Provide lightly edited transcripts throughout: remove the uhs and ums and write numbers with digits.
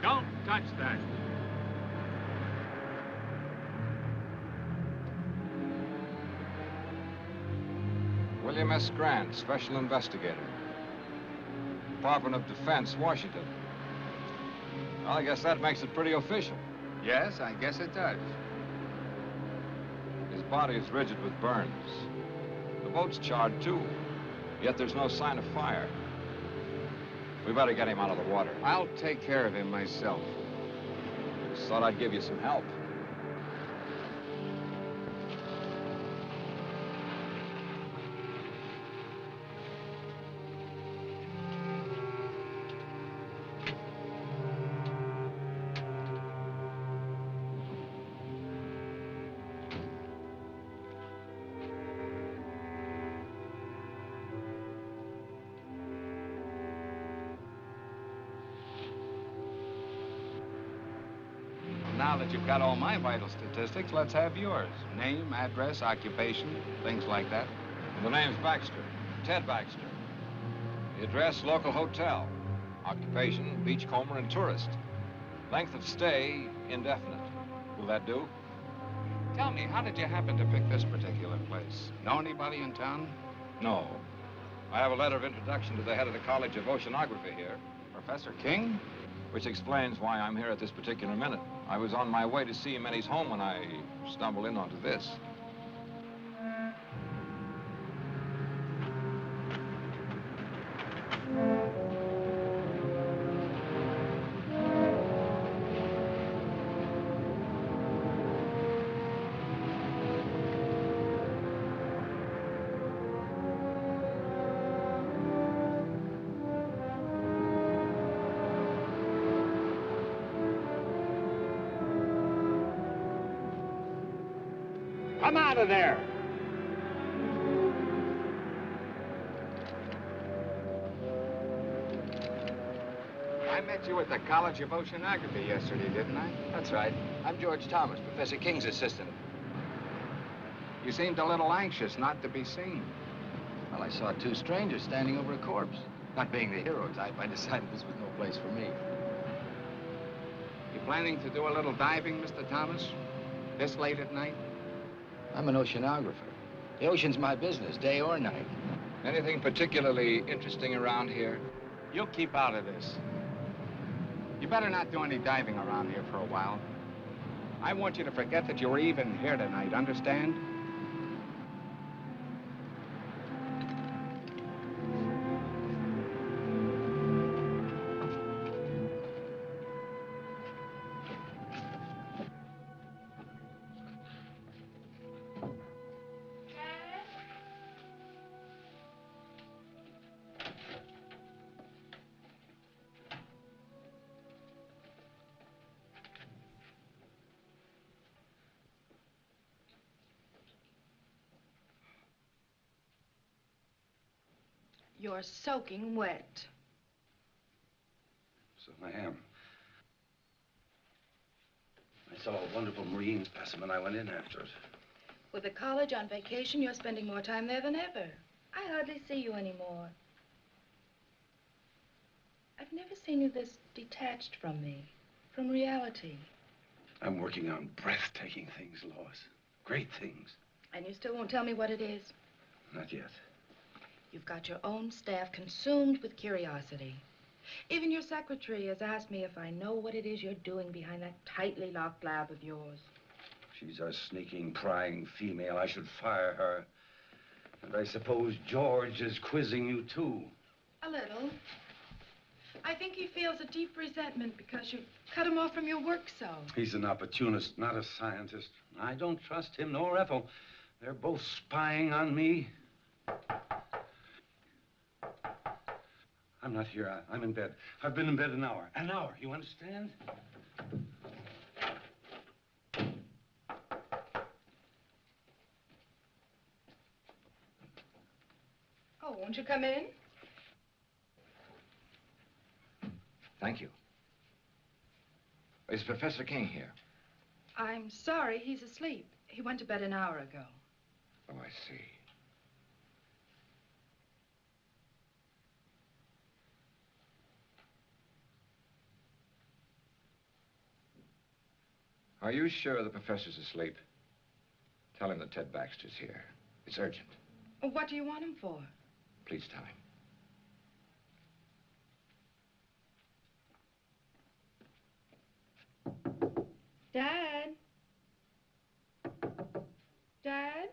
Don't touch that. William S. Grant, Special Investigator. Department of Defense, Washington. Well, I guess that makes it pretty official. Yes, I guess it does. His body is rigid with burns. The boat's charred, too. Yet there's no sign of fire. We better get him out of the water. I'll take care of him myself. Just thought I'd give you some help. Now that you've got all my vital statistics, let's have yours. Name, address, occupation, things like that. The name's Baxter, Ted Baxter. The address, local hotel. Occupation, beachcomber and tourist. Length of stay, indefinite. Will that do? Tell me, how did you happen to pick this particular place? Know anybody in town? No. I have a letter of introduction to the head of the College of Oceanography here. Professor King? Which explains why I'm here at this particular minute. I was on my way to see him at his home when I stumbled in onto this. Come out of there! I met you at the College of Oceanography yesterday, didn't I? That's right. I'm George Thomas, Professor King's assistant. You seemed a little anxious not to be seen. Well, I saw two strangers standing over a corpse. Not being the hero type, I decided this was no place for me. You planning to do a little diving, Mr. Thomas? This late at night? I'm an oceanographer. The ocean's my business, day or night. Anything particularly interesting around here? You'll keep out of this. You better not do any diving around here for a while. I want you to forget that you were even here tonight, understand? You're soaking wet. So I am. I saw a wonderful marine specimen. I went in after it. With the college on vacation, you're spending more time there than ever. I hardly see you anymore. I've never seen you this detached from me, from reality. I'm working on breathtaking things, Lois. Great things. And you still won't tell me what it is? Not yet. You've got your own staff consumed with curiosity. Even your secretary has asked me if I know what it is you're doing behind that tightly locked lab of yours. She's a sneaking, prying female. I should fire her. And I suppose George is quizzing you, too. A little. I think he feels a deep resentment because you've cut him off from your work so. He's an opportunist, not a scientist. I don't trust him nor Ethel. They're both spying on me. I'm not here. I'm in bed. I've been in bed an hour. An hour, you understand? Oh, won't you come in? Thank you. Is Professor King here? I'm sorry, he's asleep. He went to bed an hour ago. Oh, I see. Are you sure the professor's asleep? Tell him that Ted Baxter's here. It's urgent. What do you want him for? Please tell him. Dad? Dad?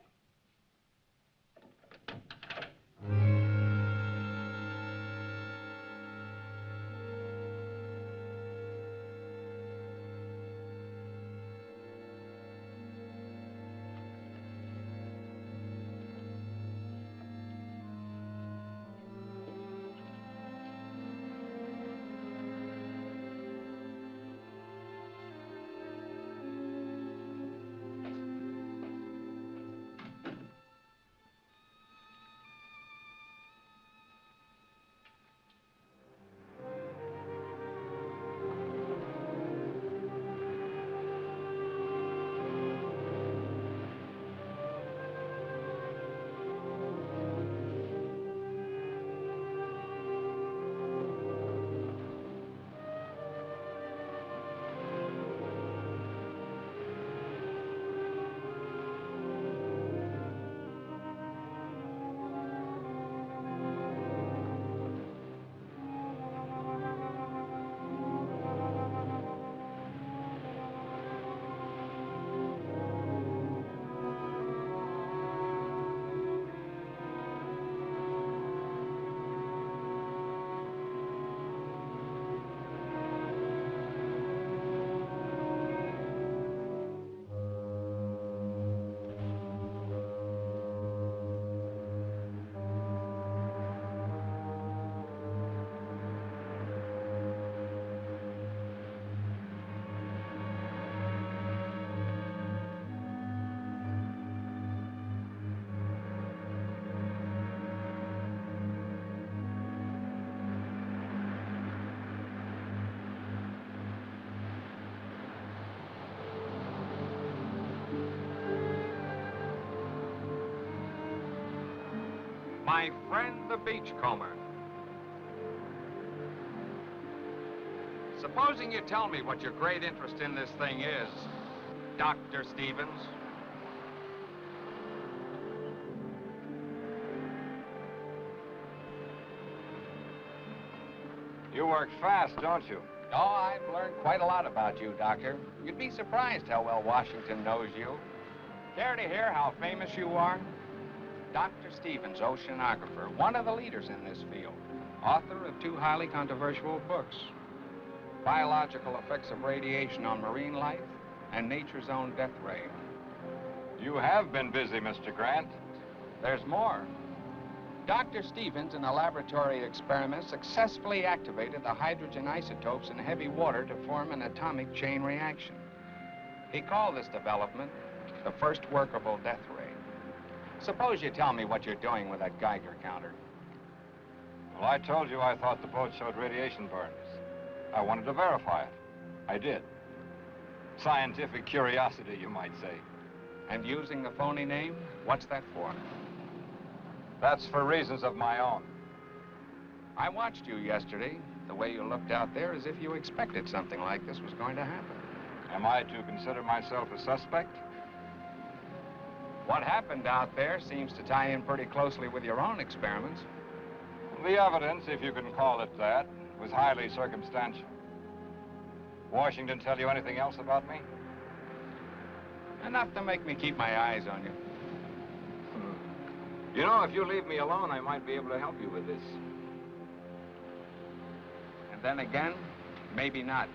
My friend the beachcomber. Supposing you tell me what your great interest in this thing is, Dr. Stevens. You work fast, don't you? Oh, I've learned quite a lot about you, Doctor. You'd be surprised how well Washington knows you. Care to hear how famous you are? Dr. Stevens, oceanographer, one of the leaders in this field, author of 2 highly controversial books, Biological Effects of Radiation on Marine Life and Nature's Own Death Ray. You have been busy, Mr. Grant. There's more. Dr. Stevens, in a laboratory experiment, successfully activated the hydrogen isotopes in heavy water to form an atomic chain reaction. He called this development the first workable death ray. Suppose you tell me what you're doing with that Geiger counter. Well, I told you I thought the boat showed radiation burns. I wanted to verify it. I did. Scientific curiosity, you might say. And using the phony name, what's that for? That's for reasons of my own. I watched you yesterday. The way you looked out there as if you expected something like this was going to happen. Am I to consider myself a suspect? What happened out there seems to tie in pretty closely with your own experiments. The evidence, if you can call it that, was highly circumstantial. Washington tell you anything else about me? Enough to make me keep my eyes on you. You know, if you leave me alone, I might be able to help you with this. And then again, maybe not.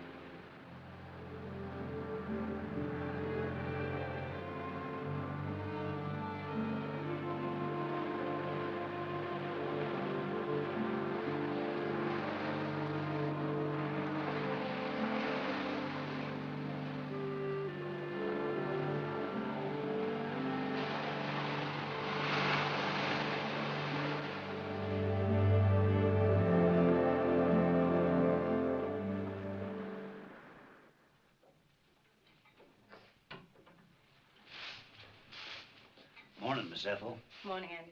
Morning, Miss Ethel. Morning, Andy.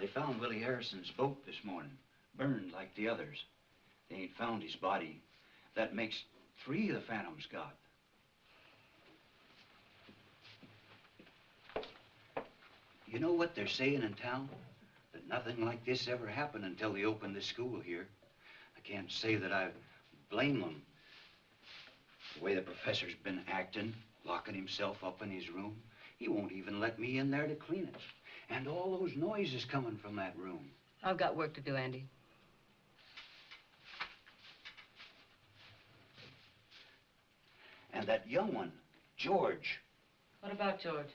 They found Willie Harrison's boat this morning, burned like the others. They ain't found his body. That makes 3 the Phantoms got. You know what they're saying in town? That nothing like this ever happened until they opened the school here. I can't say that I blame them. The way the professor's been acting, locking himself up in his room. He won't even let me in there to clean it. And all those noises coming from that room. I've got work to do, Andy. And that young one, George. What about George?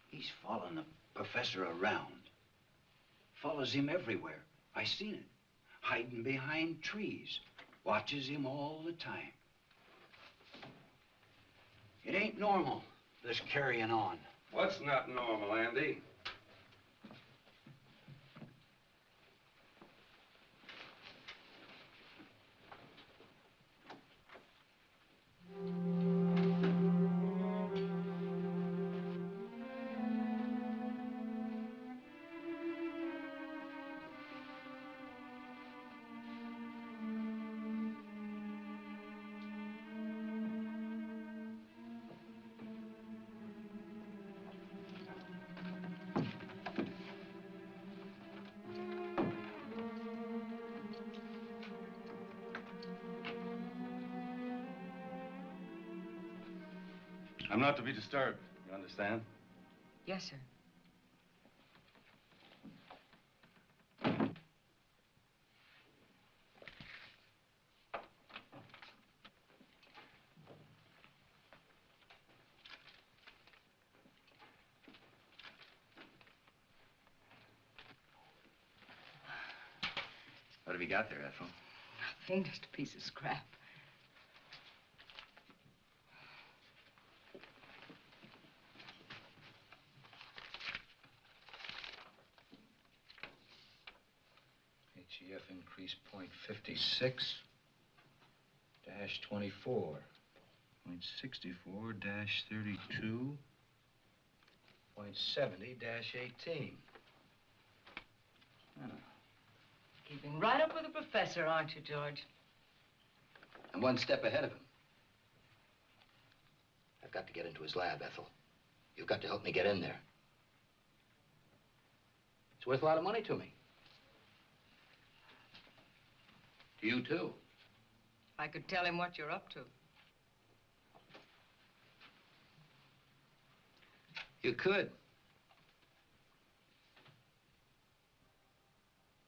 He's following the professor around. Follows him everywhere. I seen it. Hiding behind trees. Watches him all the time. It ain't normal, this carrying on. What's not normal, Andy? I'm not to be disturbed, you understand? Yes, sir. What have you got there, Ethel? Nothing, just a piece of scrap. HEF increase 0.56 dash 24. 0.64 dash 32. .70-18. Keeping right up with the professor, aren't you, George? I'm one step ahead of him. I've got to get into his lab, Ethel. You've got to help me get in there. It's worth a lot of money to me. To you, too. I could tell him what you're up to. You could.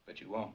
But you won't.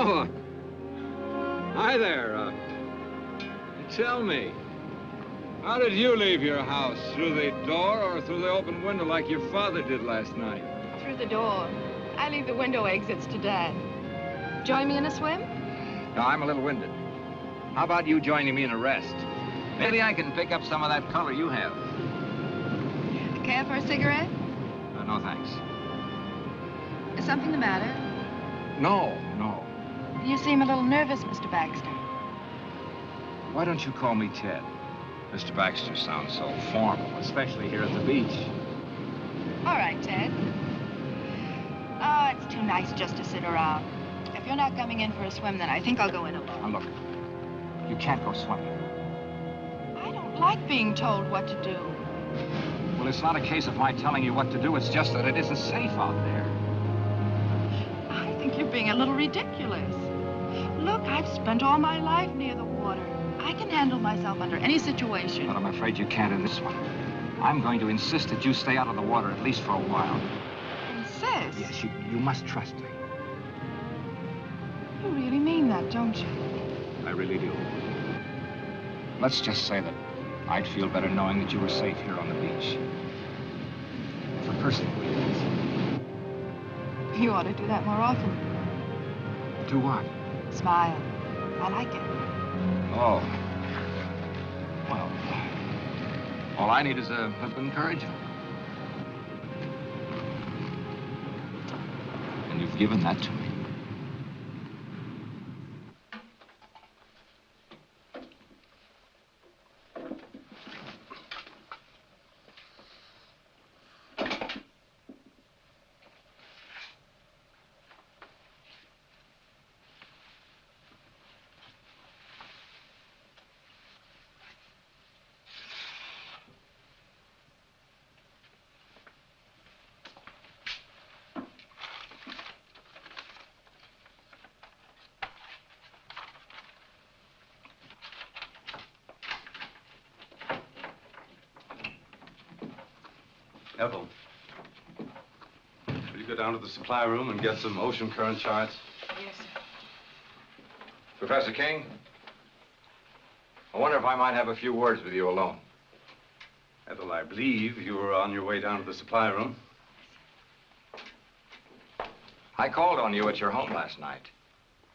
Oh, hi there. Tell me, how did you leave your house? Through the door or through the open window like your father did last night? Through the door. I leave the window exits to Dad. Join me in a swim? No, I'm a little winded. How about you joining me in a rest? Maybe I can pick up some of that color you have. Care for a cigarette? No, thanks. Is something the matter? No. You seem a little nervous, Mr. Baxter. Why don't you call me Ted? Mr. Baxter sounds so formal, especially here at the beach. All right, Ted. Oh, it's too nice just to sit around. If you're not coming in for a swim, then I think I'll go in alone. Now, look, you can't go swimming. I don't like being told what to do. Well, it's not a case of my telling you what to do. It's just that it isn't safe out there. I think you're being a little ridiculous. Look, I've spent all my life near the water. I can handle myself under any situation. But I'm afraid you can't in this one. I'm going to insist that you stay out of the water, at least for a while. Insist? Yes, you must trust me. You really mean that, don't you? I really do. Let's just say that I'd feel better knowing that you were safe here on the beach. For personal reasons. You ought to do that more often. Do what? Smile. I like it. Oh. Well, all I need is a little encouragement. And you've given that to me. Ethel, will you go down to the supply room and get some ocean current charts? Yes, sir. Professor King, I wonder if I might have a few words with you alone. Ethel, I believe you were on your way down to the supply room. I called on you at your home last night,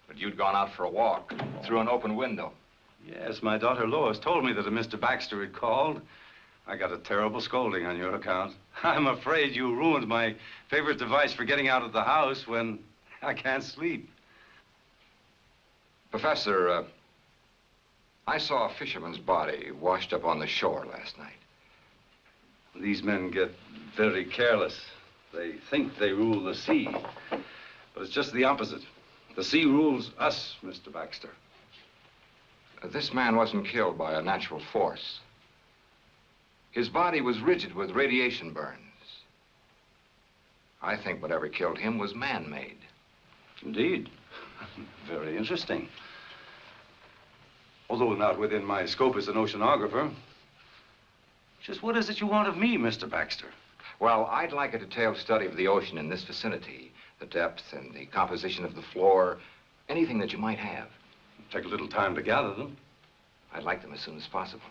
but you'd gone out for a walk through an open window. Yes, my daughter Lois told me that a Mr. Baxter had called. I got a terrible scolding on your account. I'm afraid you ruined my favorite device for getting out of the house when I can't sleep. Professor, I saw a fisherman's body washed up on the shore last night. These men get very careless. They think they rule the sea, but it's just the opposite. The sea rules us, Mr. Baxter. This man wasn't killed by a natural force. His body was rigid with radiation burns. I think whatever killed him was man-made. Indeed. Very interesting. Although not within my scope as an oceanographer. Just what is it you want of me, Mr. Baxter? Well, I'd like a detailed study of the ocean in this vicinity, the depth and the composition of the floor, anything that you might have. Take a little time to gather them. I'd like them as soon as possible.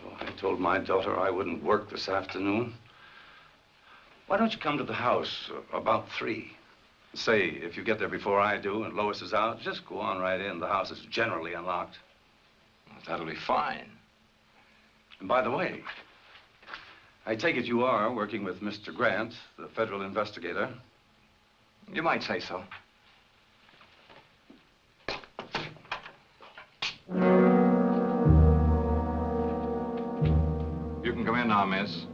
Oh, I told my daughter I wouldn't work this afternoon. Why don't you come to the house about 3? Say, if you get there before I do and Lois is out, just go on right in. The house is generally unlocked. Well, that'll be fine. And by the way, I take it you are working with Mr. Grant, the federal investigator. You might say so. You can come in now, miss.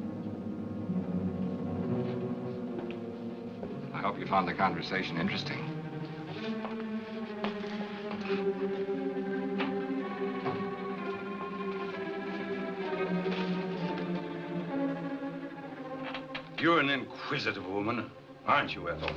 I hope you found the conversation interesting. You're an inquisitive woman, aren't you, Ethel?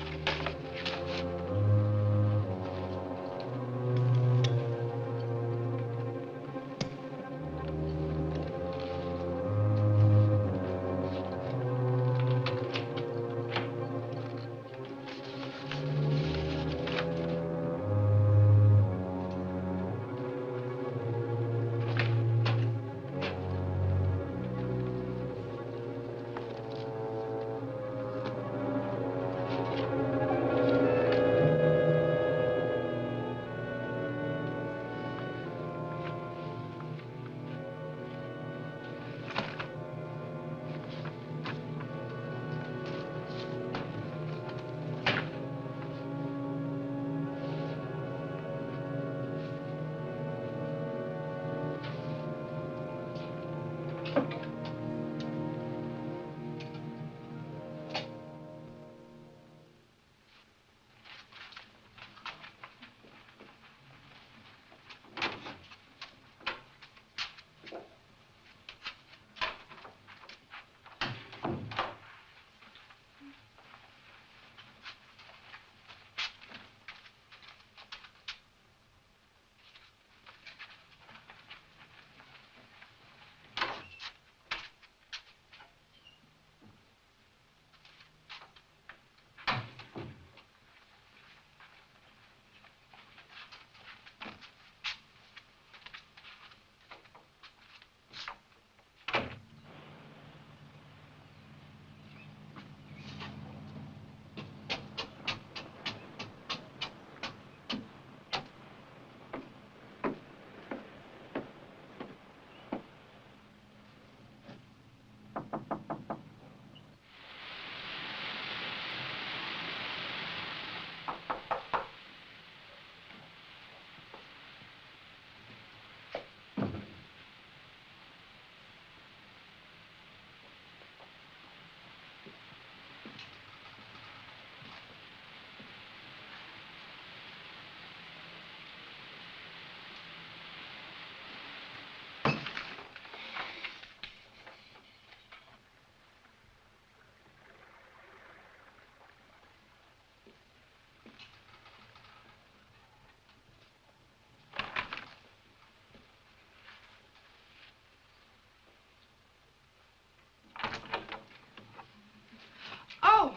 Oh!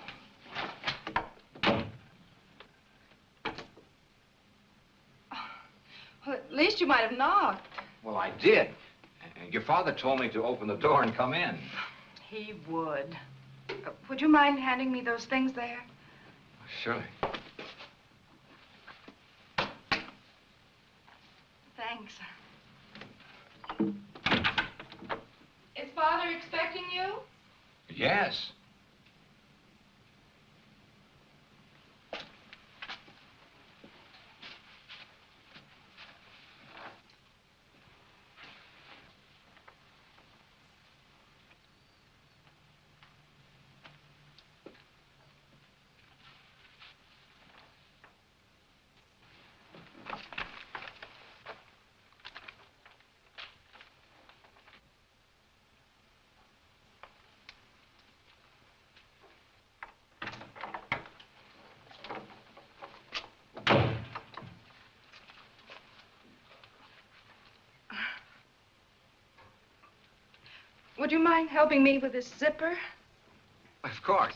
Well, at least you might have knocked. Well, I did. And your father told me to open the door and come in. He would. Would you mind handing me those things there? Surely. Thanks. Is Father expecting you? Yes. Would you mind helping me with this zipper? Of course.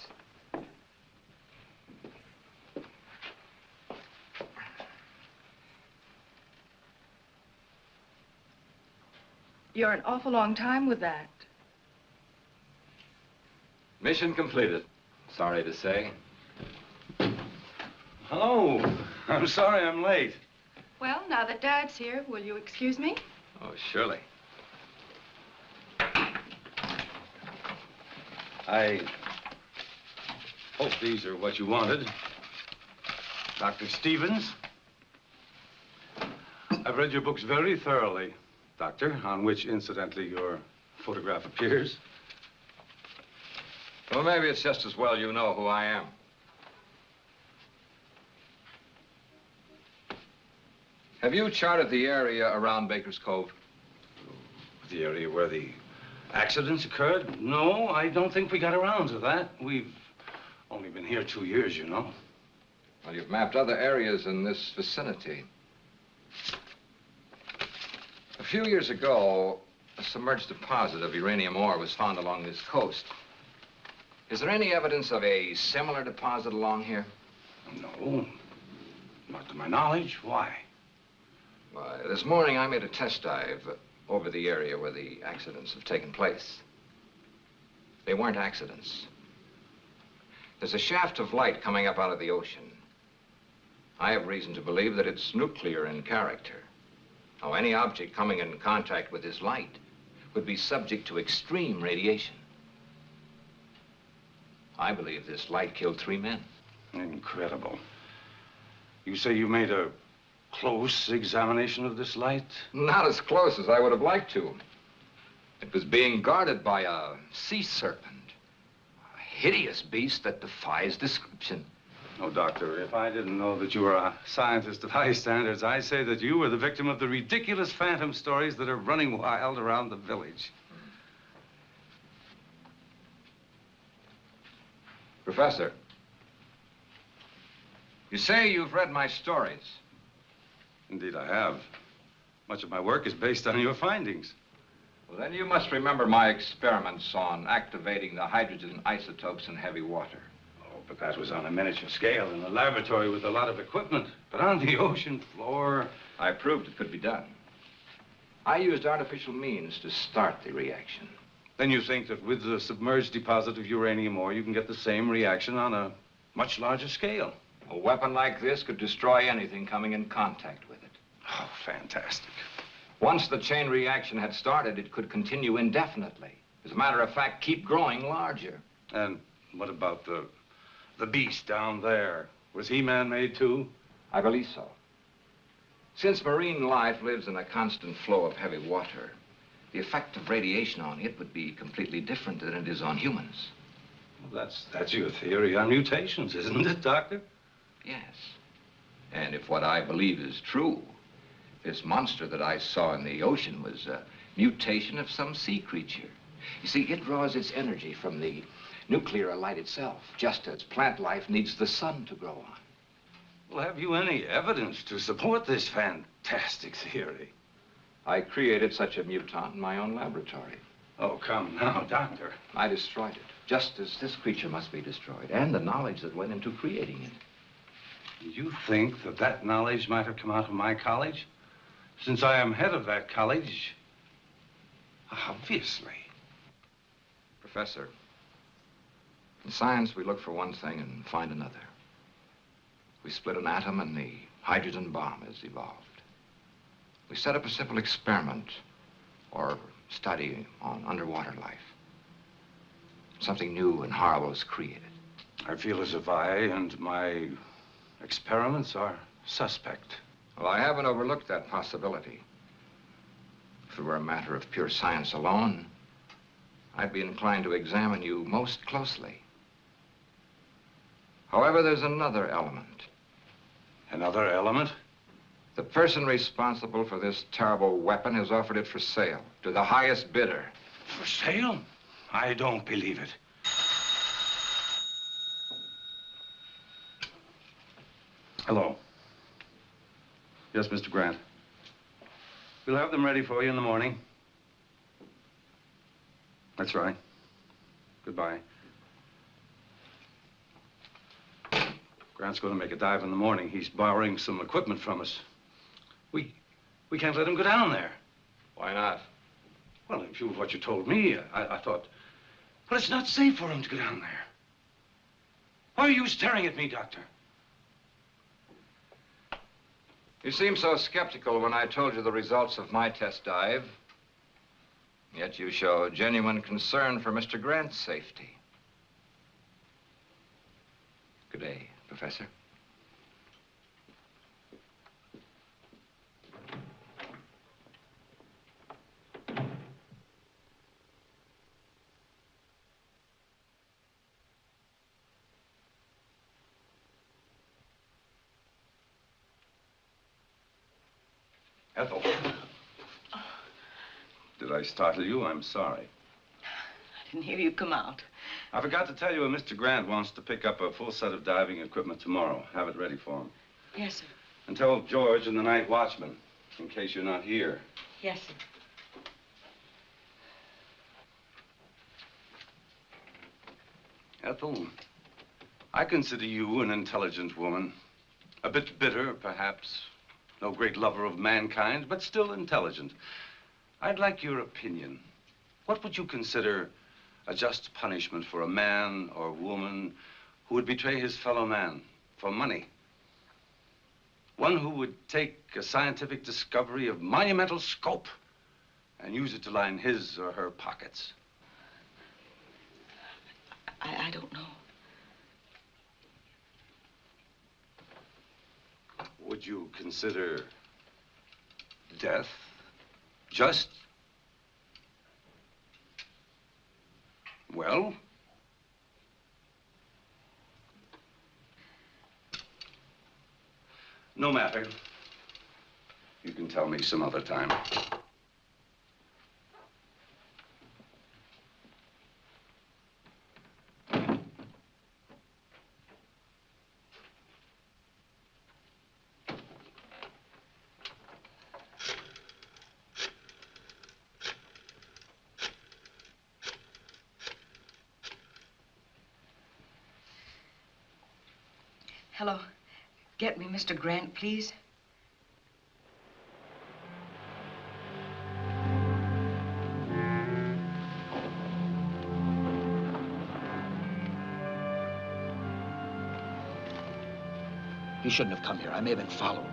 You're an awful long time with that. Mission completed. Sorry to say. Hello. I'm sorry I'm late. Well, now that Dad's here, will you excuse me? Oh, surely. I hope these are what you wanted. Dr. Stevens. I've read your books very thoroughly, Doctor, on which, incidentally, your photograph appears. Well, maybe it's just as well you know who I am. Have you charted the area around Baker's Cove? The area where the accidents occurred? No, I don't think we got around to that. We've only been here 2 years, you know. Well, you've mapped other areas in this vicinity. A few years ago, a submerged deposit of uranium ore was found along this coast. Is there any evidence of a similar deposit along here? No, not to my knowledge. Why? Why, this morning I made a test dive over the area where the accidents have taken place. They weren't accidents. There's a shaft of light coming up out of the ocean. I have reason to believe that it's nuclear in character. Now, any object coming in contact with this light would be subject to extreme radiation. I believe this light killed 3 men. Incredible. You say you made a close examination of this light? Not as close as I would have liked to. It was being guarded by a sea serpent, a hideous beast that defies description. Oh, Doctor, if I didn't know that you were a scientist of high standards, I'd say that you were the victim of the ridiculous phantom stories that are running wild around the village. Professor, you say you've read my stories. Indeed, I have. Much of my work is based on your findings. Well, then you must remember my experiments on activating the hydrogen isotopes in heavy water. Oh, but that was on a miniature scale in a laboratory with a lot of equipment. But on the ocean floor... I proved it could be done. I used artificial means to start the reaction. Then you think that with the submerged deposit of uranium ore, you can get the same reaction on a much larger scale? A weapon like this could destroy anything coming in contact with it. Oh, fantastic. Once the chain reaction had started, it could continue indefinitely. As a matter of fact, keep growing larger. And what about the beast down there? Was he man-made too? I believe so. Since marine life lives in a constant flow of heavy water, the effect of radiation on it would be completely different than it is on humans. Well, that's your theory on mutations, isn't it, Doctor? Yes. And if what I believe is true, this monster that I saw in the ocean was a mutation of some sea creature. You see, it draws its energy from the nuclear light itself, just as plant life needs the sun to grow on. Well, have you any evidence to support this fantastic theory? I created such a mutant in my own laboratory. Oh, come now, Doctor. I destroyed it, just as this creature must be destroyed, and the knowledge that went into creating it. You think that that knowledge might have come out of my college? Since I am head of that college, obviously. Professor, in science, we look for one thing and find another. We split an atom and the hydrogen bomb has evolved. We set up a simple experiment or study on underwater life. Something new and horrible is created. I feel as if I and my experiments are suspect. Well, I haven't overlooked that possibility. If it were a matter of pure science alone, I'd be inclined to examine you most closely. However, there's another element. Another element? The person responsible for this terrible weapon has offered it for sale to the highest bidder. For sale? I don't believe it. Hello. Yes, Mr. Grant. We'll have them ready for you in the morning. That's right. Goodbye. Grant's going to make a dive in the morning. He's borrowing some equipment from us. We can't let him go down there. Why not? Well, in view of what you told me, I thought... Well, it's not safe for him to go down there. Why are you staring at me, Doctor? You seemed so skeptical when I told you the results of my test dive. Yet you show genuine concern for Mr. Grant's safety. Good day, Professor. Ethel. Did I startle you? I'm sorry. I didn't hear you come out. I forgot to tell you, Mr. Grant wants to pick up a full set of diving equipment tomorrow. Have it ready for him. Yes, sir. And tell George and the night watchman, in case you're not here. Yes, sir. Ethel, I consider you an intelligent woman. A bit bitter, perhaps. No great lover of mankind, but still intelligent. I'd like your opinion. What would you consider a just punishment for a man or woman who would betray his fellow man for money? One who would take a scientific discovery of monumental scope and use it to line his or her pockets. I don't know. Would you consider death just? Well? No matter. You can tell me some other time. Hello. Get me Mr. Grant, please. He shouldn't have come here. I may have been followed.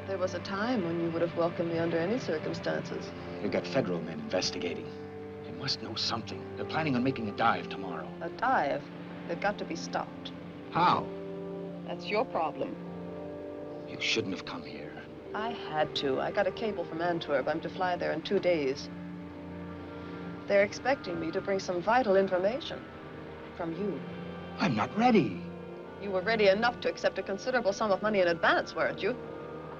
There was a time when you would have welcomed me under any circumstances. They've got federal men investigating. They must know something. They're planning on making a dive tomorrow. A dive? They've got to be stopped. How? That's your problem. You shouldn't have come here. I had to. I got a cable from Antwerp. I'm to fly there in 2 days. They're expecting me to bring some vital information from you. I'm not ready. You were ready enough to accept a considerable sum of money in advance, weren't you?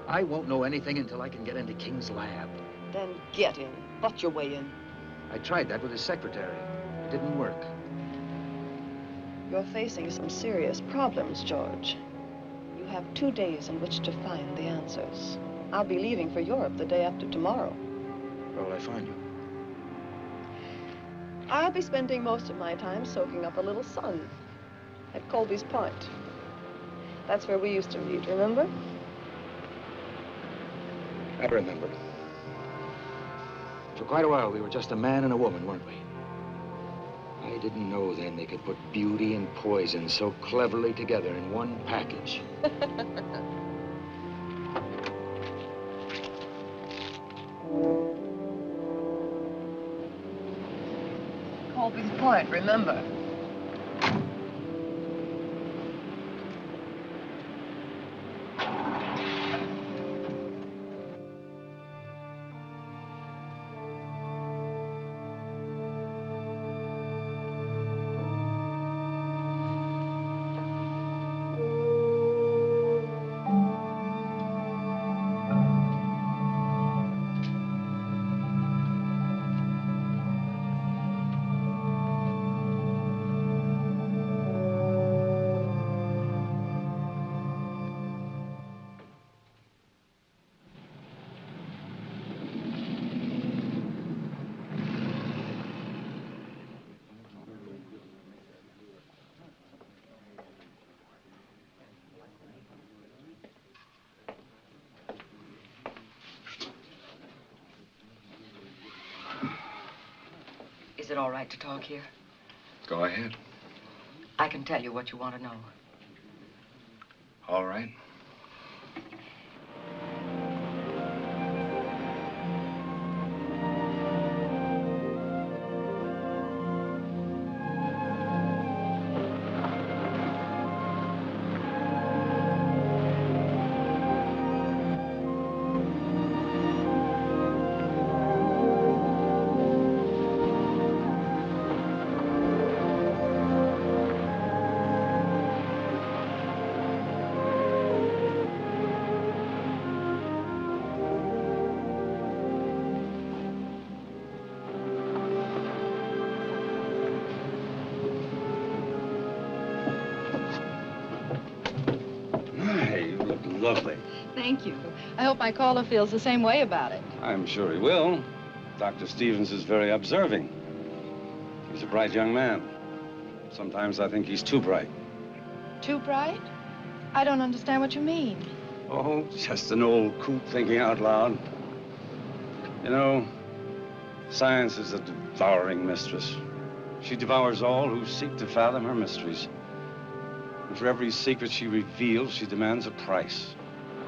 I won't know anything until I can get into King's lab. Then get in. Butt your way in. I tried that with his secretary. It didn't work. You're facing some serious problems, George. You have 2 days in which to find the answers. I'll be leaving for Europe the day after tomorrow. Where will I find you? I'll be spending most of my time soaking up a little sun at Colby's Point. That's where we used to meet, remember? I remember. For quite a while, we were just a man and a woman, weren't we? I didn't know then they could put beauty and poison so cleverly together in one package. Colby's Point, remember? Is it all right to talk here? Go ahead. I can tell you what you want to know. All right. Lovely. Thank you. I hope my caller feels the same way about it. I'm sure he will. Dr. Stevens is very observing. He's a bright young man. Sometimes I think he's too bright. Too bright? I don't understand what you mean. Oh, just an old coot thinking out loud. You know, science is a devouring mistress. She devours all who seek to fathom her mysteries. And for every secret she reveals, she demands a price.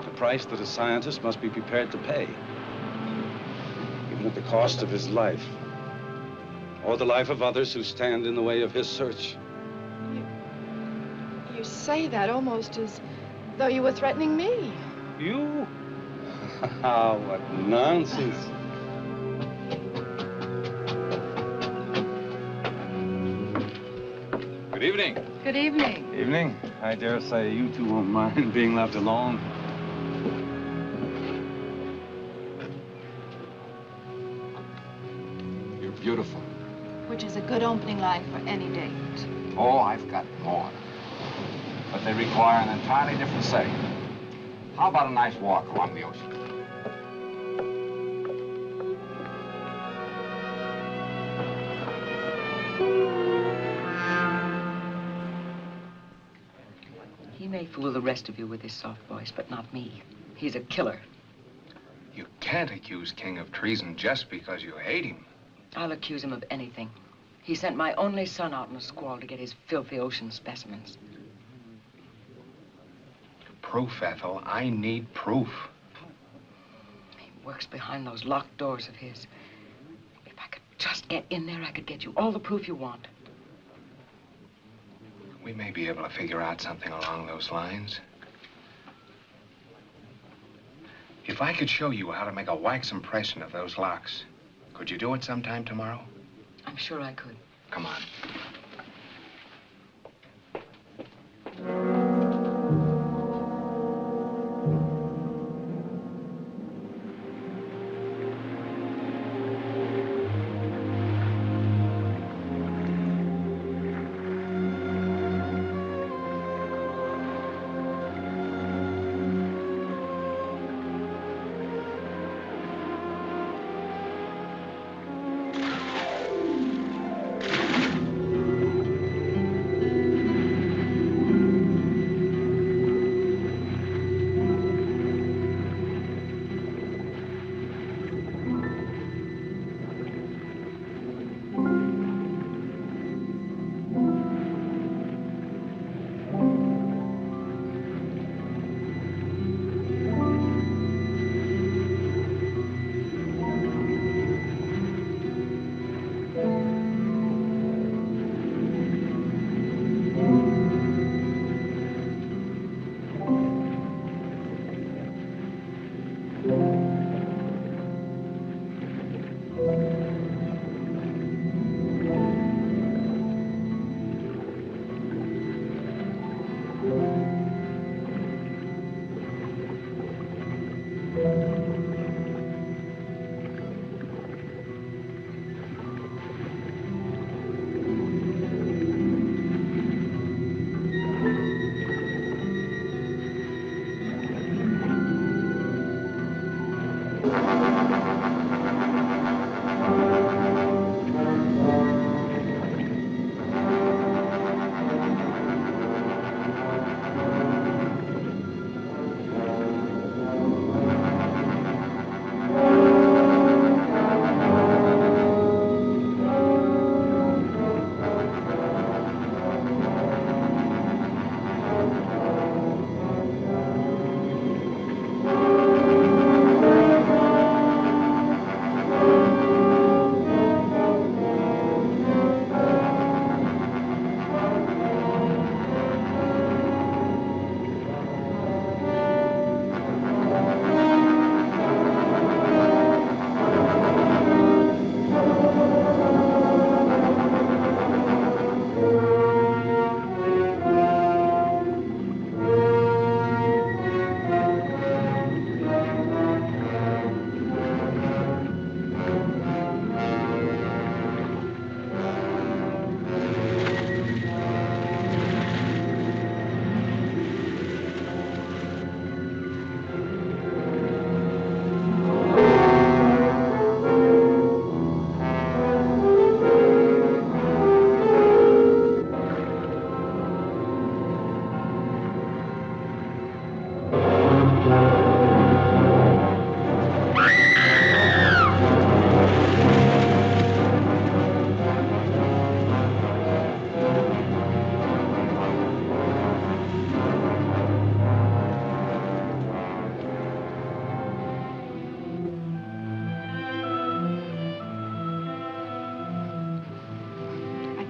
A price that a scientist must be prepared to pay. Even at the cost of his life. Or the life of others who stand in the way of his search. You say that almost as though you were threatening me. You? What nonsense. evening. Good evening. Evening. I dare say you two won't mind being left alone. You're beautiful. Which is a good opening line for any date. Oh, I've got more. But they require an entirely different setting. How about a nice walk along the ocean? He may fool the rest of you with his soft voice, but not me. He's a killer. You can't accuse King of treason just because you hate him. I'll accuse him of anything. He sent my only son out in a squall to get his filthy ocean specimens. Proof, Ethel. I need proof. He works behind those locked doors of his. If I could just get in there, I could get you all the proof you want. We may be able to figure out something along those lines. If I could show you how to make a wax impression of those locks, could you do it sometime tomorrow? I'm sure I could. Come on.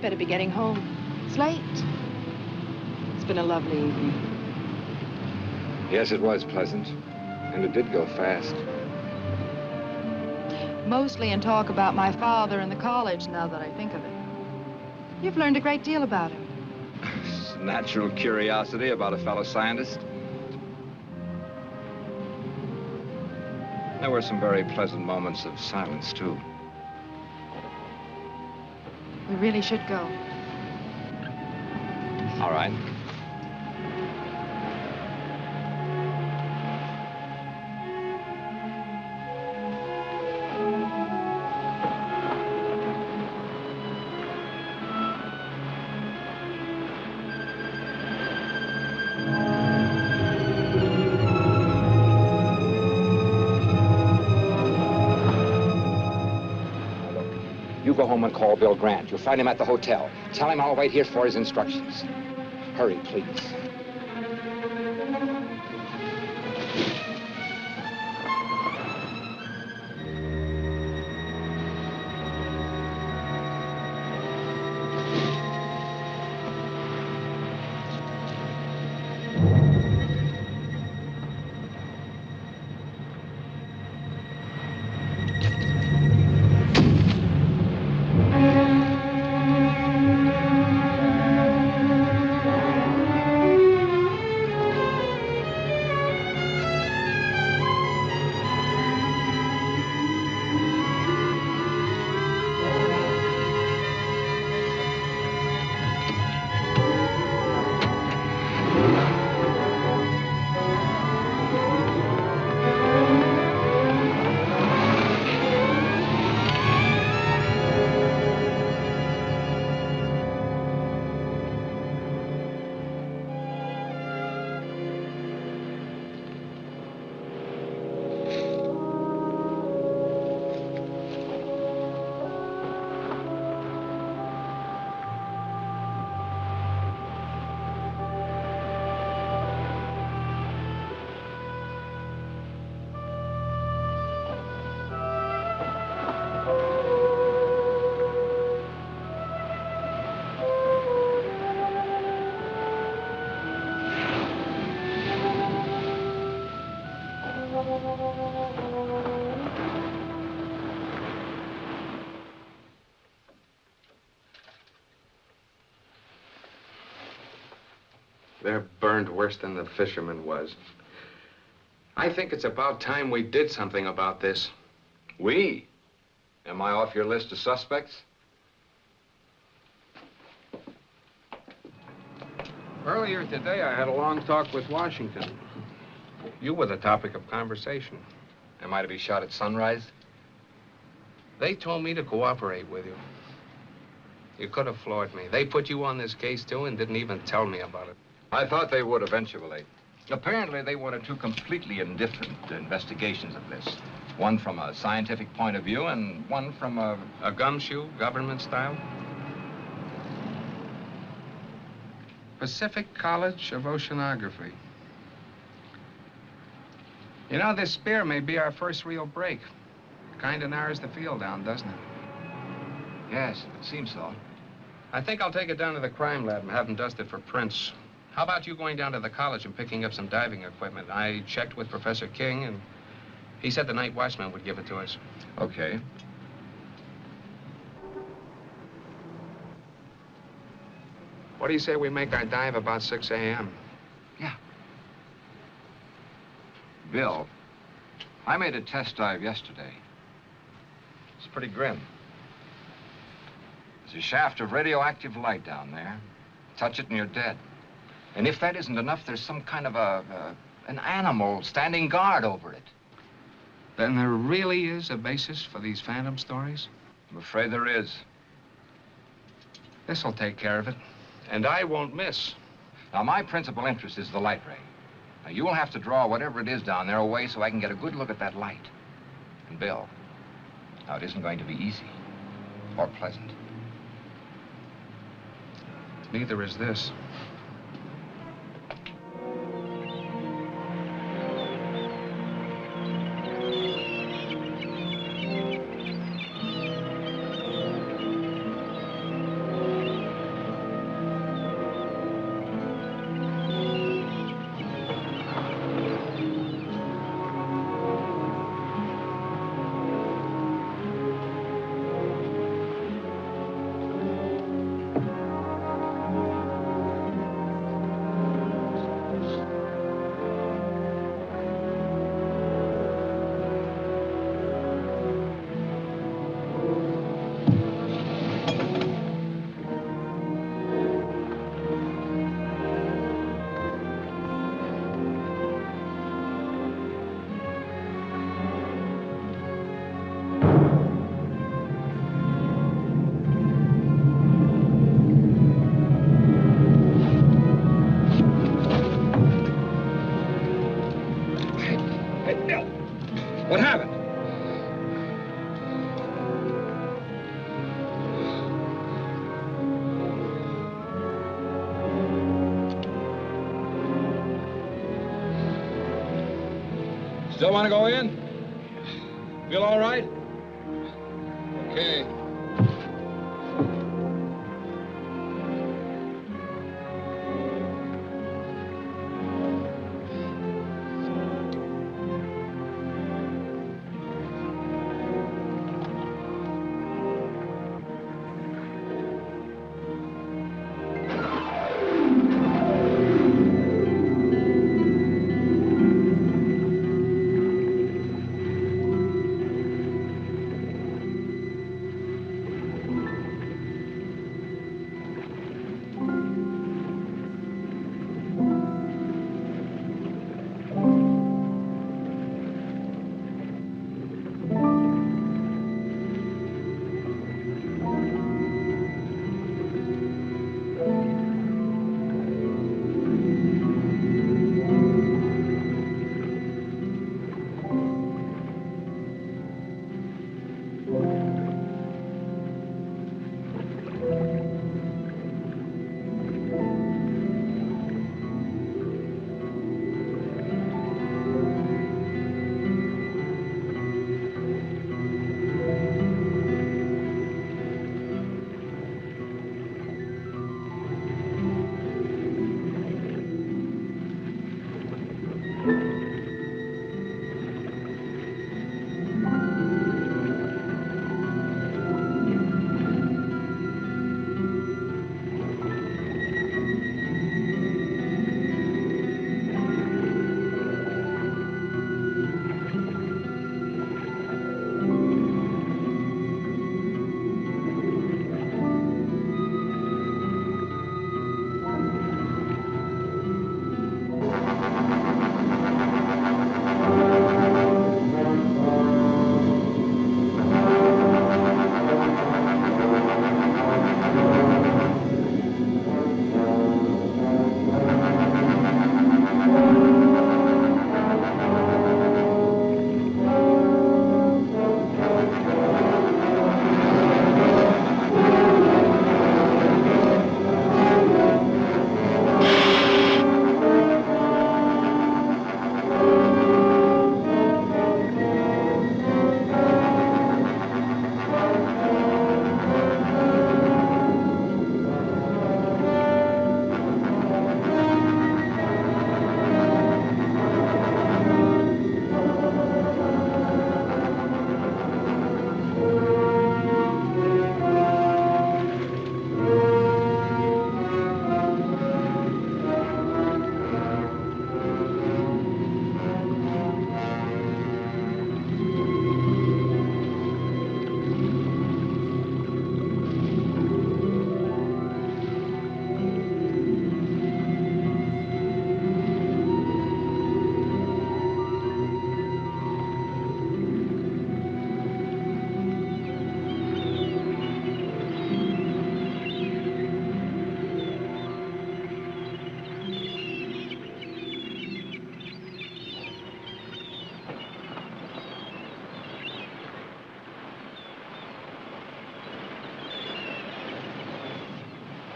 Better be getting home. It's late. It's been a lovely evening. Yes, it was pleasant. And it did go fast. Mostly in talk about my father and the college, now that I think of it. You've learned a great deal about him. natural curiosity about a fellow scientist. There were some very pleasant moments of silence, too. We really should go. All right. You go home and call Bill Grant. You'll find him at the hotel. Tell him I'll wait here for his instructions. Hurry, please. They're burned worse than the fisherman was. I think it's about time we did something about this. We? Am I off your list of suspects? Earlier today, I had a long talk with Washington. You were the topic of conversation. Am I to be shot at sunrise? They told me to cooperate with you. You could have floored me. They put you on this case, too, and didn't even tell me about it. I thought they would eventually. Apparently, they wanted two completely indifferent investigations of this. One from a scientific point of view and one from a gumshoe, government style? Pacific College of Oceanography. You know, this spear may be our first real break. Kind of narrows the field down, doesn't it? Yes, it seems so. I think I'll take it down to the crime lab and have them dust it for prints. How about you going down to the college and picking up some diving equipment? I checked with Professor King, and he said the night watchman would give it to us. Okay. What do you say we make our dive about 6 a.m.? Yeah. Bill, I made a test dive yesterday. It's pretty grim. There's a shaft of radioactive light down there. Touch it and you're dead. And if that isn't enough, there's some kind of an animal standing guard over it. Then there really is a basis for these phantom stories? I'm afraid there is. This'll take care of it. And I won't miss. Now, my principal interest is the light ray. Now, you will have to draw whatever it is down there away so I can get a good look at that light. And Bill, now, it isn't going to be easy or pleasant. Neither is this. haven't. Still want to go in? Feel all right? Okay.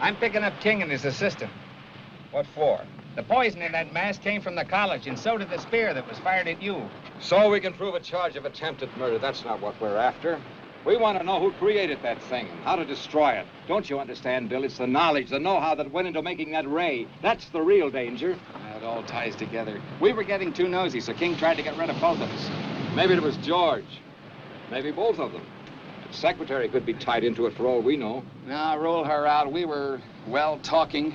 I'm picking up King and his assistant. What for? The poison in that mask came from the college, and so did the spear that was fired at you. So we can prove a charge of attempted murder. That's not what we're after. We want to know who created that thing and how to destroy it. Don't you understand, Bill? It's the knowledge, the know-how that went into making that ray. That's the real danger. It all ties together. We were getting too nosy, so King tried to get rid of both of us. Maybe it was George. Maybe both of them. The secretary could be tied into it for all we know. Now, rule her out. We were, well, talking.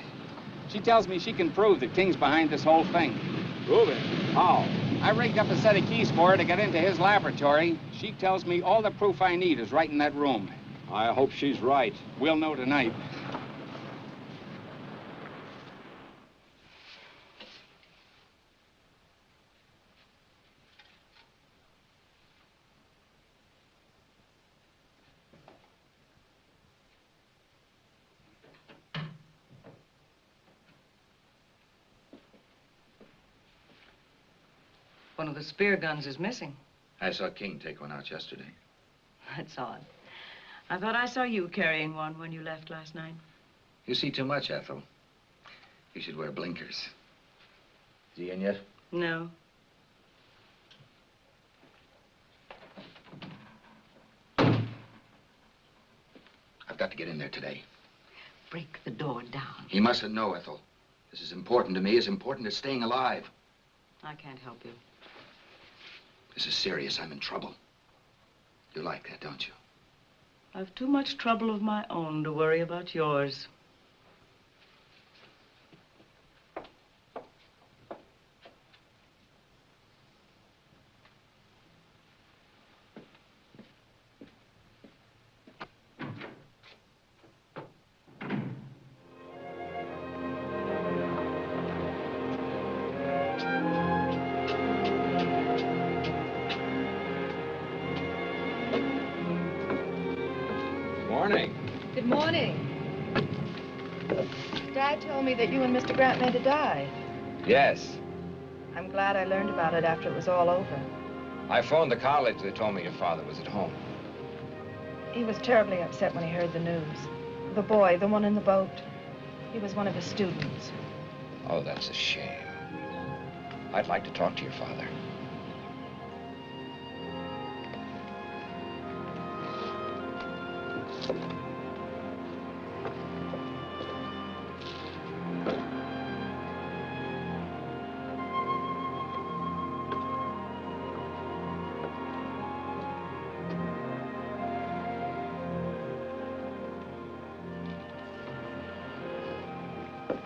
She tells me she can prove that King's behind this whole thing. Prove it? How? I rigged up a set of keys for her to get into his laboratory. She tells me all the proof I need is right in that room. I hope she's right. We'll know tonight. One of the spear guns is missing. I saw King take one out yesterday. That's odd. I thought I saw you carrying one when you left last night. You see too much, Ethel. You should wear blinkers. Is he in yet? No. I've got to get in there today. Break the door down. He mustn't know, Ethel. This is important to me, as important as staying alive. I can't help you. This is serious. I'm in trouble. You like that, don't you? I've too much trouble of my own to worry about yours. Morning. Good morning. Dad told me that you and Mr. Grant made a dive. Yes. I'm glad I learned about it after it was all over. I phoned the college. They told me your father was at home. He was terribly upset when he heard the news. The boy, the one in the boat, he was one of his students. Oh, that's a shame. I'd like to talk to your father.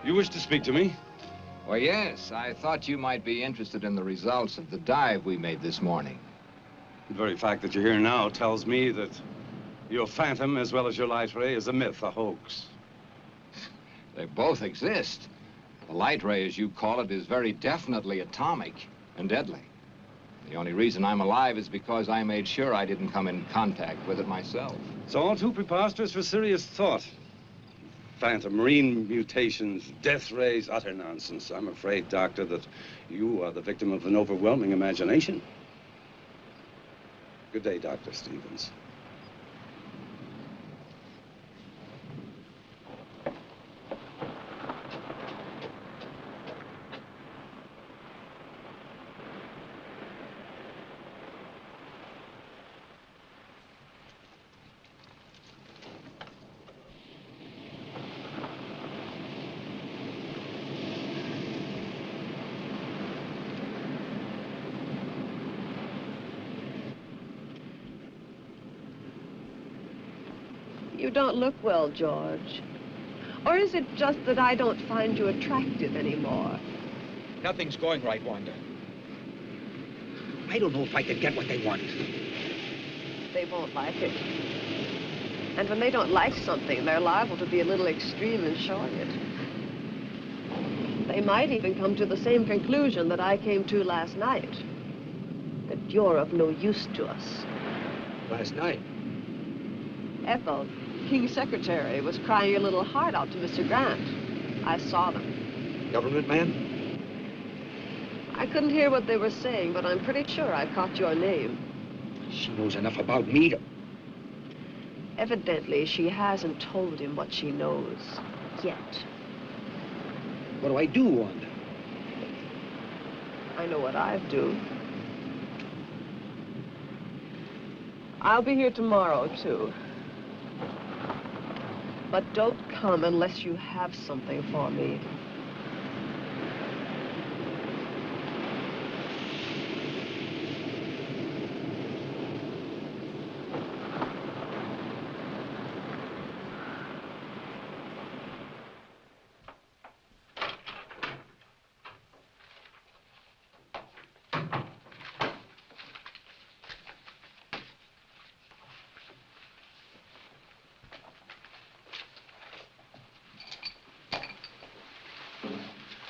You wish to speak to me? Well, yes. I thought you might be interested in the results of the dive we made this morning. The very fact that you're here now tells me that your phantom, as well as your light ray, is a myth, a hoax. They both exist. The light ray, as you call it, is very definitely atomic and deadly. The only reason I'm alive is because I made sure I didn't come in contact with it myself. It's all too preposterous for serious thought. Phantom, marine mutations, death rays, utter nonsense. I'm afraid, Doctor, that you are the victim of an overwhelming imagination. Good day, Dr. Stevens. You don't look well, George. Or is it just that I don't find you attractive anymore? Nothing's going right, Wanda. I don't know if I can get what they want. They won't like it. And when they don't like something, they're liable to be a little extreme in showing it. They might even come to the same conclusion that I came to last night. That you're of no use to us. Last night? Ethel, King's secretary, was crying her little heart out to Mr. Grant. I saw them. Government man? I couldn't hear what they were saying, but I'm pretty sure I caught your name. She knows enough about me to... Evidently, she hasn't told him what she knows. Yet. What do I do, Wanda? I know what I'd do. I'll be here tomorrow, too. But don't come unless you have something for me.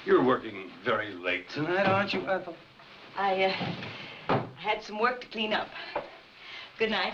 You're working very late tonight, aren't you, Ethel? I had some work to clean up. Good night.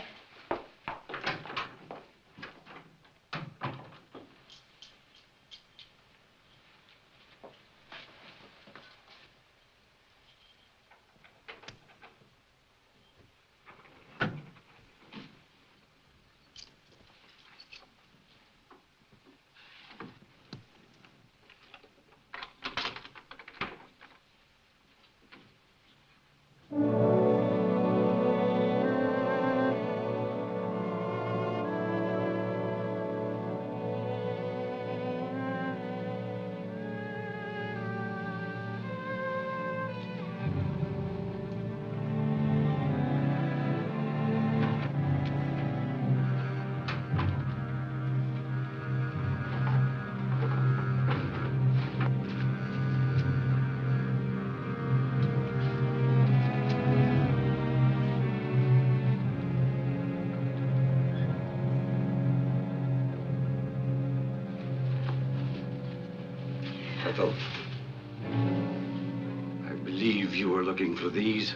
Ethel, I believe you were looking for these.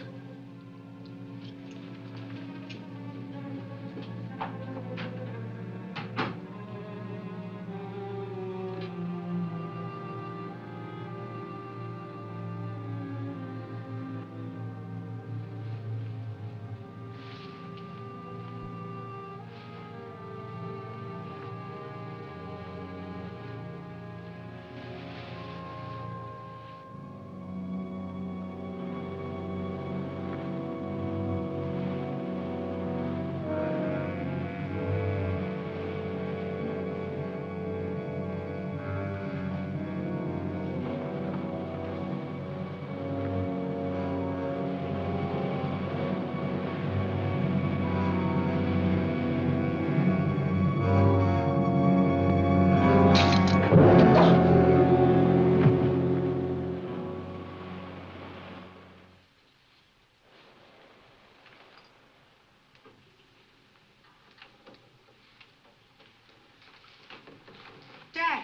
Dad,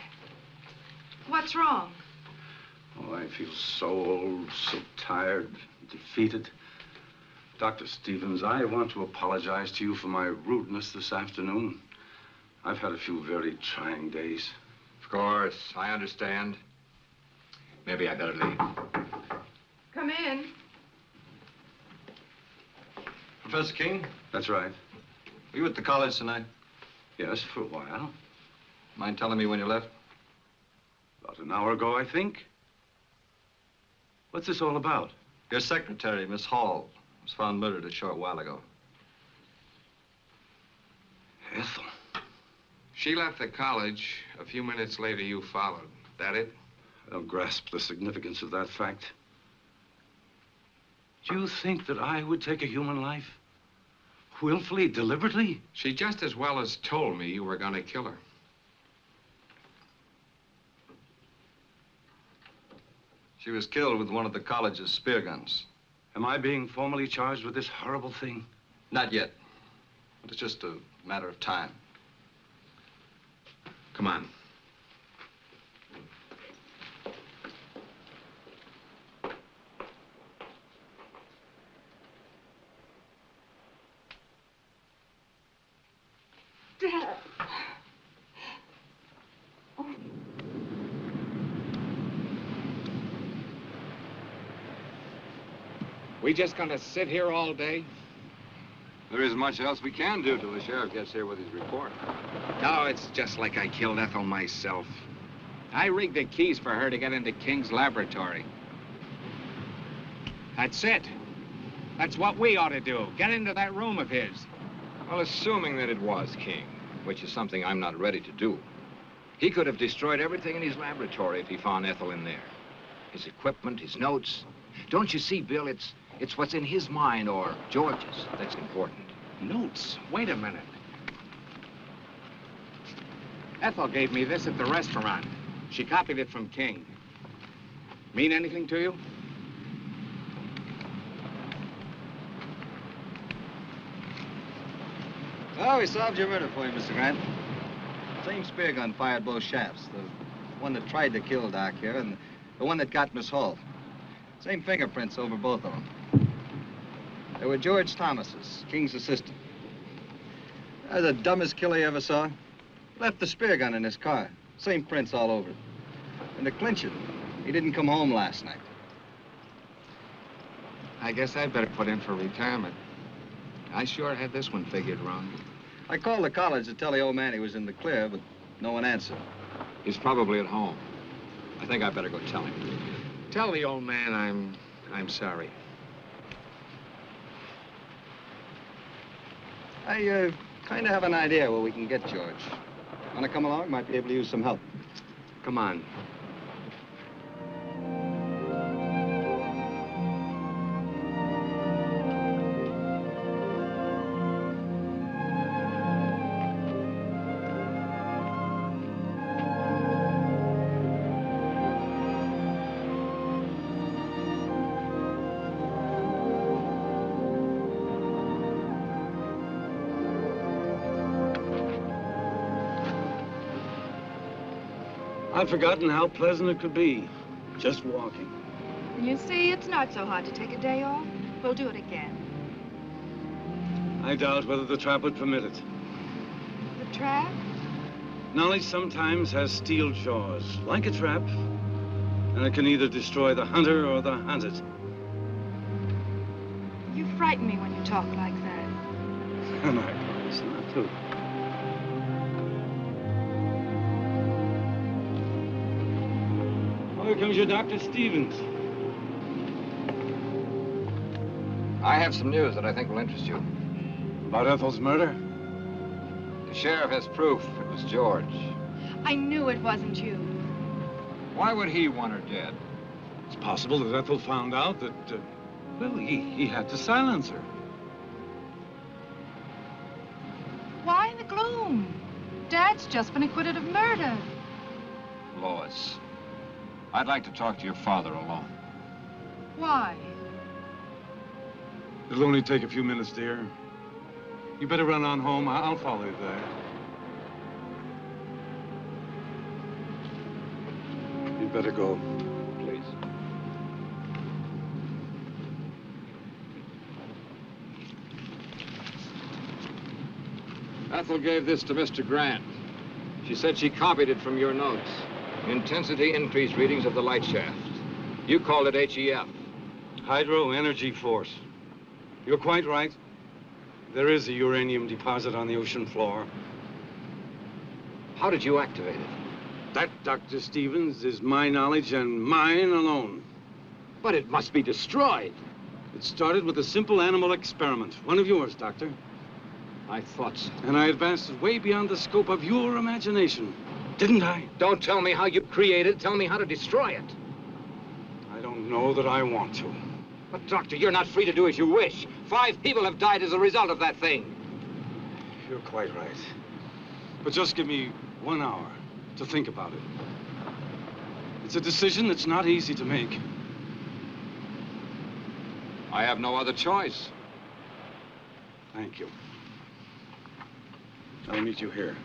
what's wrong? Oh, I feel so old, so tired, defeated. Dr. Stevens, I want to apologize to you for my rudeness this afternoon. I've had a few very trying days. Of course, I understand. Maybe I better leave. Come in. Professor King? That's right. Were you at the college tonight? Yes, for a while. Mind telling me when you left? About an hour ago, I think. What's this all about? Your secretary, Miss Hall, was found murdered a short while ago. Ethel. She left the college. A few minutes later, you followed. That it? I don't grasp the significance of that fact. Do you think that I would take a human life? Willfully, deliberately? She just as well as told me you were going to kill her. She was killed with one of the college's spear guns. Am I being formally charged with this horrible thing? Not yet. But it's just a matter of time. Come on. Dad. We just gonna sit here all day? There isn't much else we can do till the sheriff gets here with his report. No, it's just like I killed Ethel myself. I rigged the keys for her to get into King's laboratory. That's it. That's what we ought to do. Get into that room of his. Well, assuming that it was King, which is something I'm not ready to do, he could have destroyed everything in his laboratory if he found Ethel in there. His equipment, his notes. Don't you see, Bill, it's what's in his mind or George's that's important. Notes? Wait a minute. Ethel gave me this at the restaurant. She copied it from King. Mean anything to you? Oh, we solved your murder for you, Mr. Grant. Same spear gun fired both shafts. The one that tried to kill Doc here and the one that got Miss Hall. Same fingerprints over both of them. They were George Thomas's, King's assistant. That's the dumbest killer you ever saw. Left the spear gun in his car. Same prints all over it. And to clinch it, he didn't come home last night. I guess I'd better put in for retirement. I sure had this one figured wrong. I called the college to tell the old man he was in the clear, but no one answered. He's probably at home. I think I better go tell him. Tell the old man I'm sorry. I kind of have an idea where we can get George. Want to come along? Might be able to use some help. Come on. I'd forgotten how pleasant it could be, just walking. You see, it's not so hard to take a day off. We'll do it again. I doubt whether the trap would permit it. The trap? Knowledge sometimes has steel jaws, like a trap, and it can either destroy the hunter or the hunted. You frighten me when you talk like that. And I promise not to. Oh, here comes your Dr. Stevens. I have some news that I think will interest you. About Ethel's murder? The sheriff has proof it was George. I knew it wasn't you. Why would he want her dead? It's possible that Ethel found out that, well, he had to silence her. Why the gloom? Dad's just been acquitted of murder. Lois, I'd like to talk to your father alone. Why? It'll only take a few minutes, dear. You better run on home. I'll follow you there. You'd better go. Please. Ethel gave this to Mr. Grant. She said she copied it from your notes. Intensity increase readings of the light shaft. You called it HEF. Hydro Energy Force. You're quite right. There is a uranium deposit on the ocean floor. How did you activate it? That, Dr. Stevens, is my knowledge and mine alone. But it must be destroyed. It started with a simple animal experiment. One of yours, Doctor. I thought so. And I advanced it way beyond the scope of your imagination. Didn't I? Don't tell me how you created it. Tell me how to destroy it. I don't know that I want to. But, Doctor, you're not free to do as you wish. 5 people have died as a result of that thing. You're quite right. But just give me 1 hour to think about it. It's a decision that's not easy to make. I have no other choice. Thank you. I'll meet you here.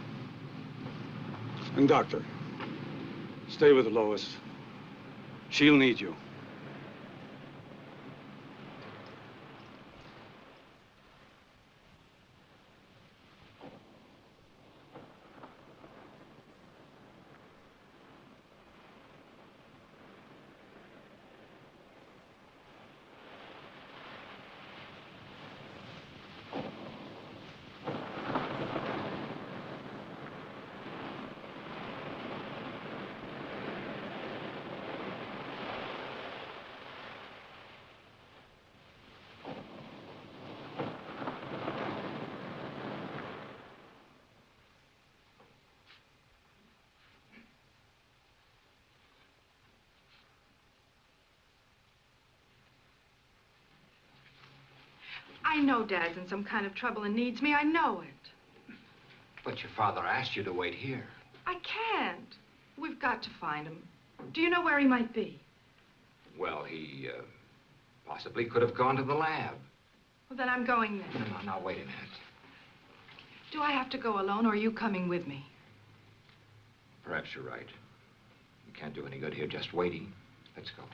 And, Doctor, stay with Lois. She'll need you. I know Dad's in some kind of trouble and needs me. I know it. But your father asked you to wait here. I can't. We've got to find him. Do you know where he might be? Well, he possibly could have gone to the lab. Well, then I'm going there. No, now, wait a minute. Do I have to go alone, or are you coming with me? Perhaps you're right. You can't do any good here just waiting. Let's go.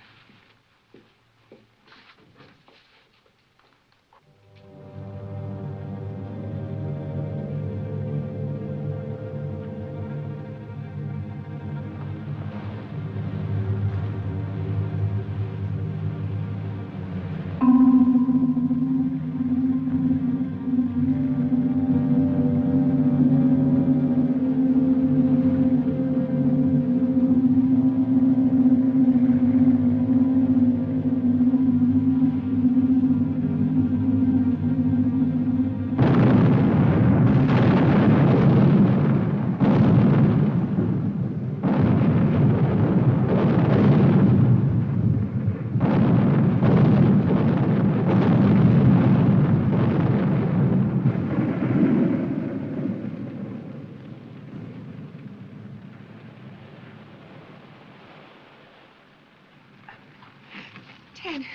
Ted,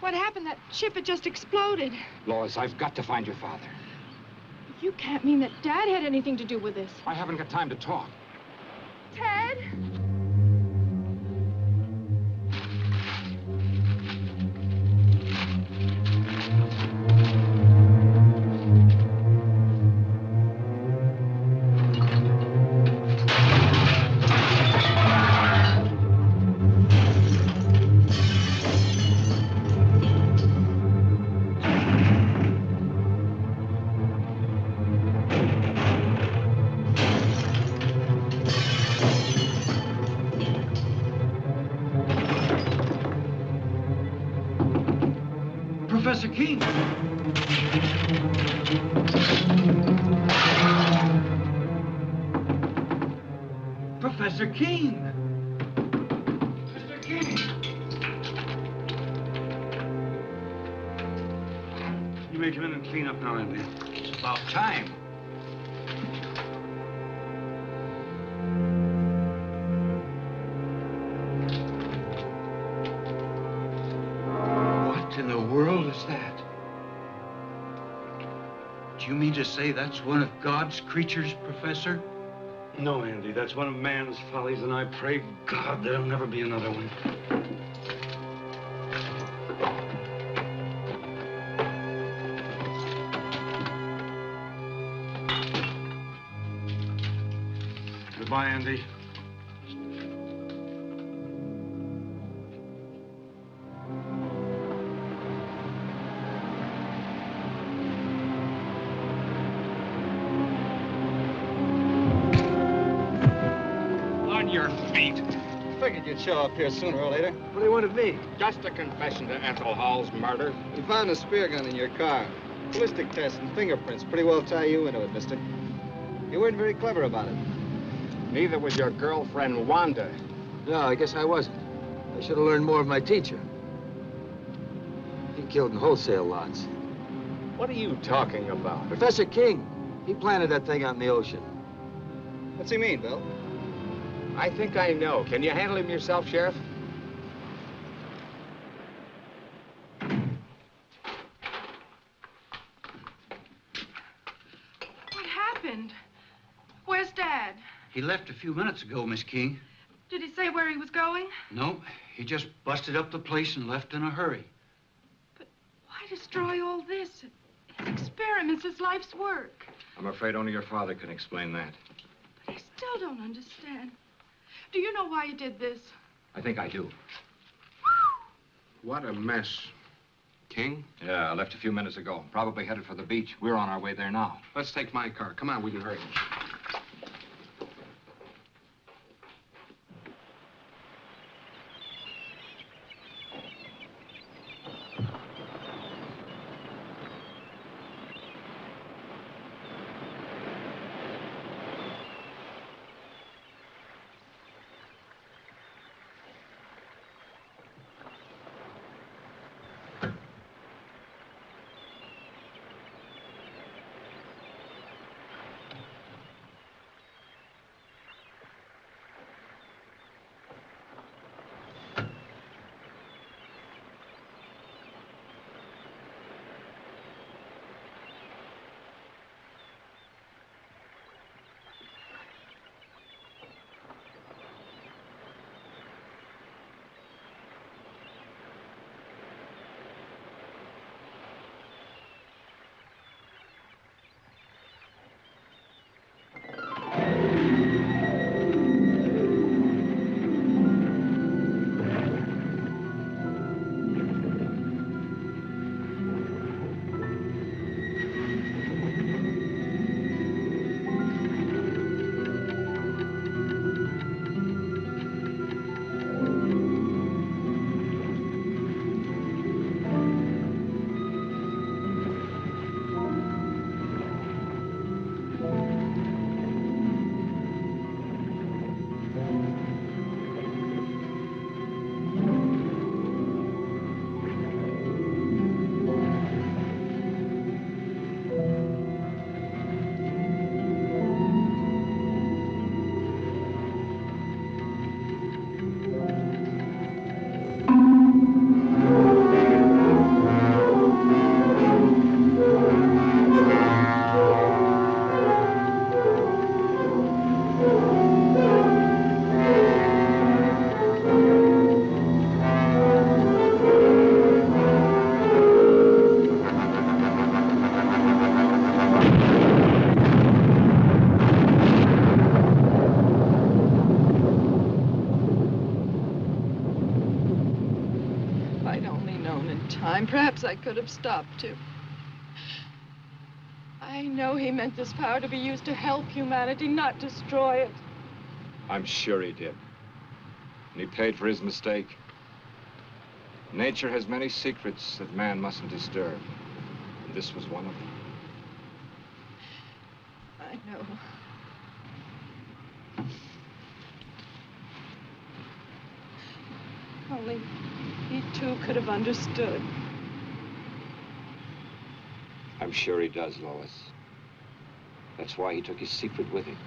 what happened? That ship had just exploded. Lois, I've got to find your father. You can't mean that Dad had anything to do with this. I haven't got time to talk. Ted? Professor King! Professor King! Mr. King! You may come in and clean up now, Andy. It's about time. What in the world is that? Do you mean to say that's one of God's creatures, Professor? No, Andy, that's one of man's follies, and I pray God there'll never be another one. Goodbye, Andy. On your feet. Figured you'd show up here sooner or later. What do you want of me? Just a confession to Ethel Hall's murder. We found a spear gun in your car. Ballistic tests and fingerprints pretty well tie you into it, mister. You weren't very clever about it. Neither was your girlfriend, Wanda. No, I guess I wasn't. I should have learned more of my teacher. He killed in wholesale lots. What are you talking about? Professor King, he planted that thing out in the ocean. What's he mean, Bill? I think I know. Can you handle him yourself, Sheriff? What happened? Where's Dad? He left a few minutes ago, Miss King. Did he say where he was going? No, he just busted up the place and left in a hurry. Why destroy all this? His experiments, his life's work. I'm afraid only your father can explain that. But I still don't understand. Do you know why he did this? I think I do. What a mess. King? Yeah, I left a few minutes ago. Probably headed for the beach. We're on our way there now. Let's take my car. Come on, we can hurry. wish I could have stopped him. I know he meant this power to be used to help humanity, not destroy it. I'm sure he did. And he paid for his mistake. Nature has many secrets that man mustn't disturb. And this was one of them. I know. Only he too could have understood. I'm sure he does, Lois. That's why he took his secret with him.